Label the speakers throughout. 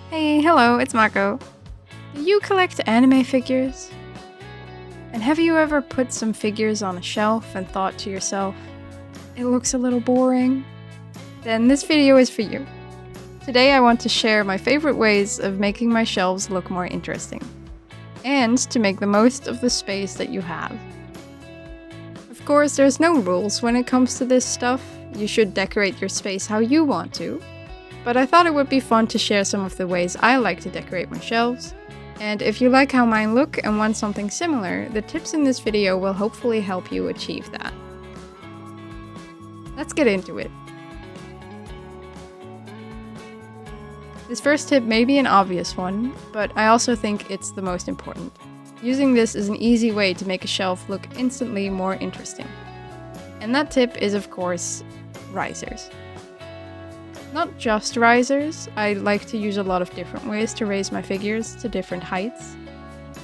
Speaker 1: Hey, hello, it's Marco. Do you collect anime figures? And have you ever put some figures on a shelf and thought to yourself, it looks a little boring? Then this video is for you. Today I want to share my favorite ways of making my shelves look more interesting, and to make the most of the space that you have. Of course, there's no rules when it comes to this stuff. You should decorate your space how you want to. But I thought it would be fun to share some of the ways I like to decorate my shelves. And if you like how mine look and want something similar, the tips in this video will hopefully help you achieve that. Let's get into it. This first tip may be an obvious one, but I also think it's the most important. Using this is an easy way to make a shelf look instantly more interesting. And that tip is, of course, risers. Not just risers, I like to use a lot of different ways to raise my figures to different heights.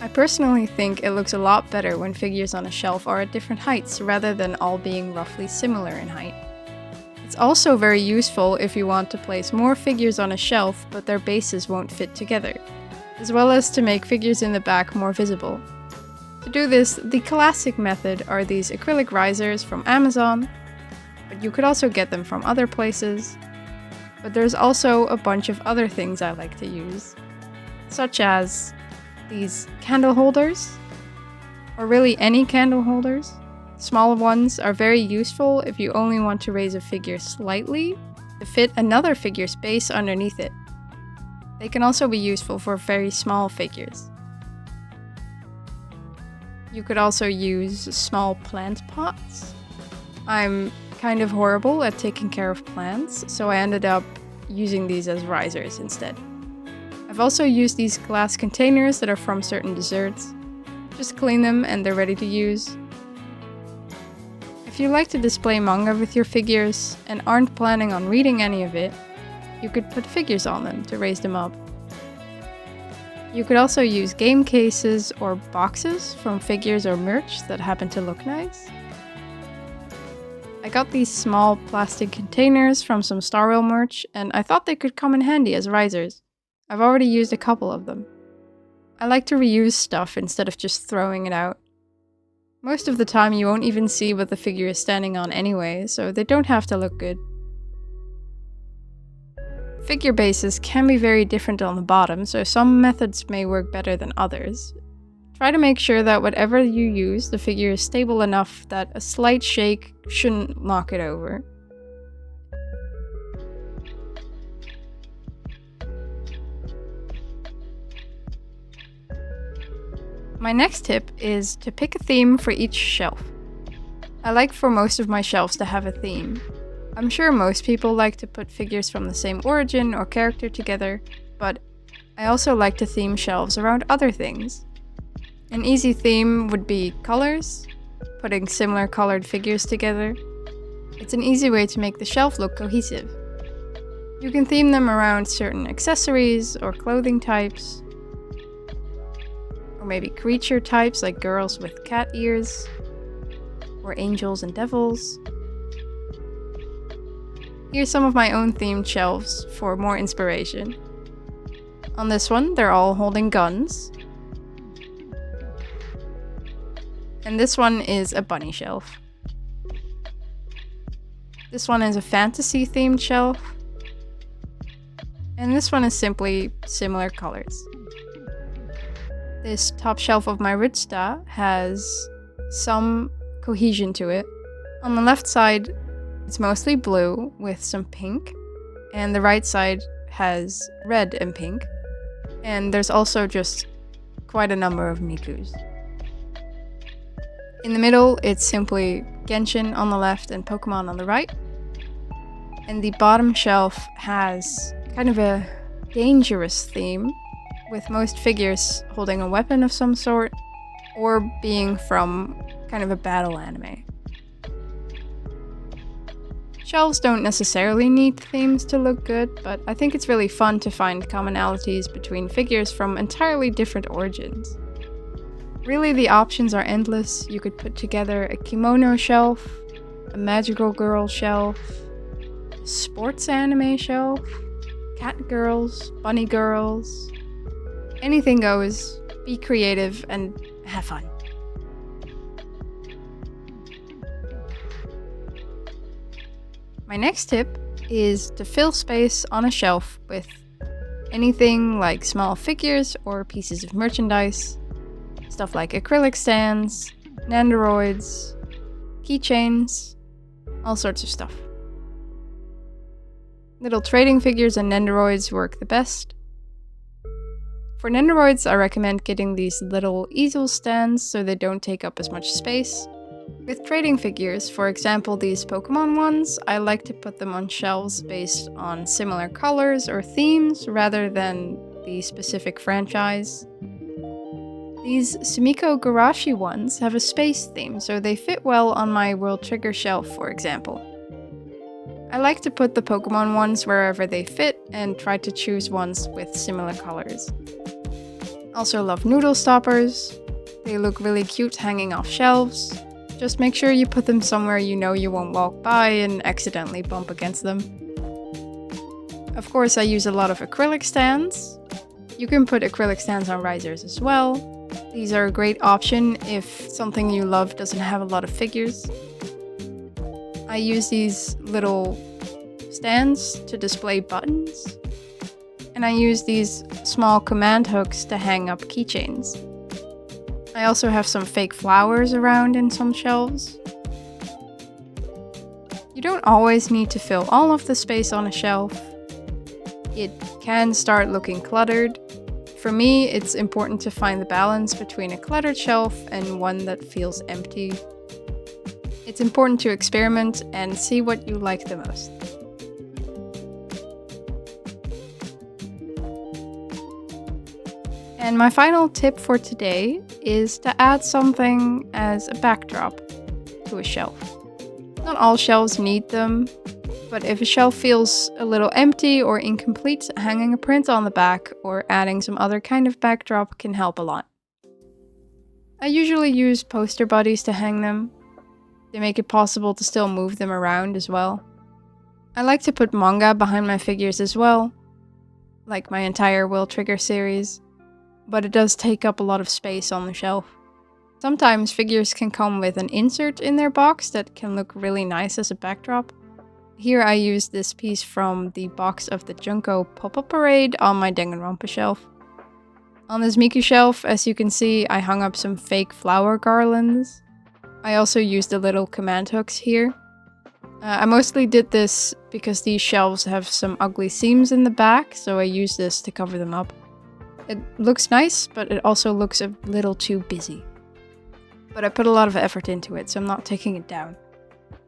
Speaker 1: I personally think it looks a lot better when figures on a shelf are at different heights rather than all being roughly similar in height. It's also very useful if you want to place more figures on a shelf but their bases won't fit together, as well as to make figures in the back more visible. To do this, the classic method are these acrylic risers from Amazon, but you could also get them from other places. But there's also a bunch of other things I like to use, such as these candle holders, or really any candle holders. Small ones are very useful if you only want to raise a figure slightly to fit another figure's base underneath it. They can also be useful for very small figures. You could also use small plant pots. I'm kind of horrible at taking care of plants, so I ended up using these as risers instead. I've also used these glass containers that are from certain desserts. Just clean them and they're ready to use. If you like to display manga with your figures and aren't planning on reading any of it, you could put figures on them to raise them up. You could also use game cases or boxes from figures or merch that happen to look nice. I got these small plastic containers from some Star Rail merch, and I thought they could come in handy as risers. I've already used a couple of them. I like to reuse stuff instead of just throwing it out. Most of the time you won't even see what the figure is standing on anyway, so they don't have to look good. Figure bases can be very different on the bottom, so some methods may work better than others. Try to make sure that whatever you use, the figure is stable enough that a slight shake shouldn't knock it over. My next tip is to pick a theme for each shelf. I like for most of my shelves to have a theme. I'm sure most people like to put figures from the same origin or character together, but I also like to theme shelves around other things. An easy theme would be colors, putting similar colored figures together. It's an easy way to make the shelf look cohesive. You can theme them around certain accessories or clothing types, or maybe creature types like girls with cat ears, or angels and devils. Here's some of my own themed shelves for more inspiration. On this one, they're all holding guns. And this one is a bunny shelf. This one is a fantasy themed shelf. And this one is simply similar colors. This top shelf of my Ritsta has some cohesion to it. On the left side, it's mostly blue with some pink. And the right side has red and pink. And there's also just quite a number of Mikus. In the middle, it's simply Genshin on the left and Pokemon on the right. And the bottom shelf has kind of a dangerous theme, with most figures holding a weapon of some sort, or being from kind of a battle anime. Shelves don't necessarily need themes to look good, but I think it's really fun to find commonalities between figures from entirely different origins. Really, the options are endless. You could put together a kimono shelf, a magical girl shelf, a sports anime shelf, cat girls, bunny girls. Anything goes. Be creative and have fun. My next tip is to fill space on a shelf with anything like small figures or pieces of merchandise, stuff like acrylic stands, nandoroids, keychains, all sorts of stuff. Little trading figures and nandoroids work the best. For nandoroids, I recommend getting these little easel stands so they don't take up as much space. With trading figures, for example these Pokemon ones, I like to put them on shelves based on similar colors or themes rather than the specific franchise. These Sumiko Garashi ones have a space theme, so they fit well on my World Trigger shelf, for example. I like to put the Pokemon ones wherever they fit and try to choose ones with similar colors. Also love noodle stoppers. They look really cute hanging off shelves. Just make sure you put them somewhere you know you won't walk by and accidentally bump against them. Of course, I use a lot of acrylic stands. You can put acrylic stands on risers as well. These are a great option if something you love doesn't have a lot of figures. I use these little stands to display buttons. And I use these small command hooks to hang up keychains. I also have some fake flowers around in some shelves. You don't always need to fill all of the space on a shelf. It can start looking cluttered. For me, it's important to find the balance between a cluttered shelf and one that feels empty. It's important to experiment and see what you like the most. And my final tip for today is to add something as a backdrop to a shelf. Not all shelves need them, but if a shelf feels a little empty or incomplete, hanging a print on the back or adding some other kind of backdrop can help a lot. I usually use poster buddies to hang them. They make it possible to still move them around as well. I like to put manga behind my figures as well, like my entire World Trigger series. But it does take up a lot of space on the shelf. Sometimes figures can come with an insert in their box that can look really nice as a backdrop. Here I used this piece from the box of the Junko Pop-Up Parade on my Danganronpa shelf. On this Miku shelf, as you can see, I hung up some fake flower garlands. I also used the little command hooks here. I mostly did this because these shelves have some ugly seams in the back, so I used this to cover them up. It looks nice, but it also looks a little too busy. But I put a lot of effort into it, so I'm not taking it down.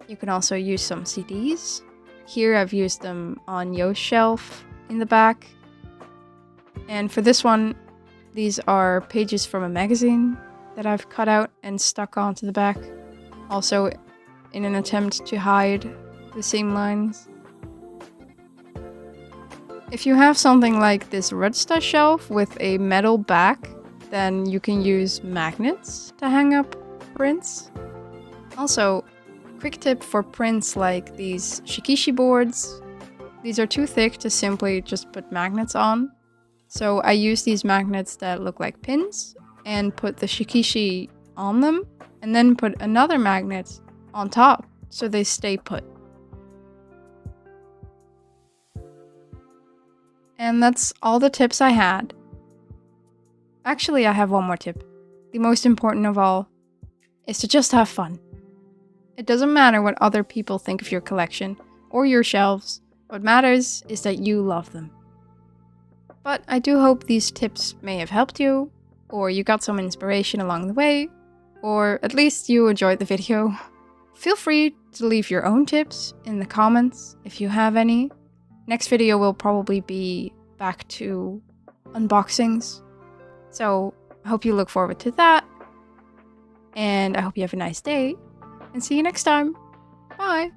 Speaker 1: You can also use some CDs. Here I've used them on Yo's shelf in the back. And for this one, these are pages from a magazine that I've cut out and stuck onto the back. Also in an attempt to hide the seam lines. If you have something like this Rudsta shelf with a metal back, then you can use magnets to hang up prints. Also, quick tip for prints like these shikishi boards. These are too thick to simply just put magnets on. So I use these magnets that look like pins and put the shikishi on them and then put another magnet on top so they stay put. And that's all the tips I had. Actually, I have one more tip. The most important of all is to just have fun. It doesn't matter what other people think of your collection or your shelves. What matters is that you love them. But I do hope these tips may have helped you, or you got some inspiration along the way, or at least you enjoyed the video. Feel free to leave your own tips in the comments if you have any. Next video will probably be back to unboxings. So I hope you look forward to that. And I hope you have a nice day. And see you next time. Bye!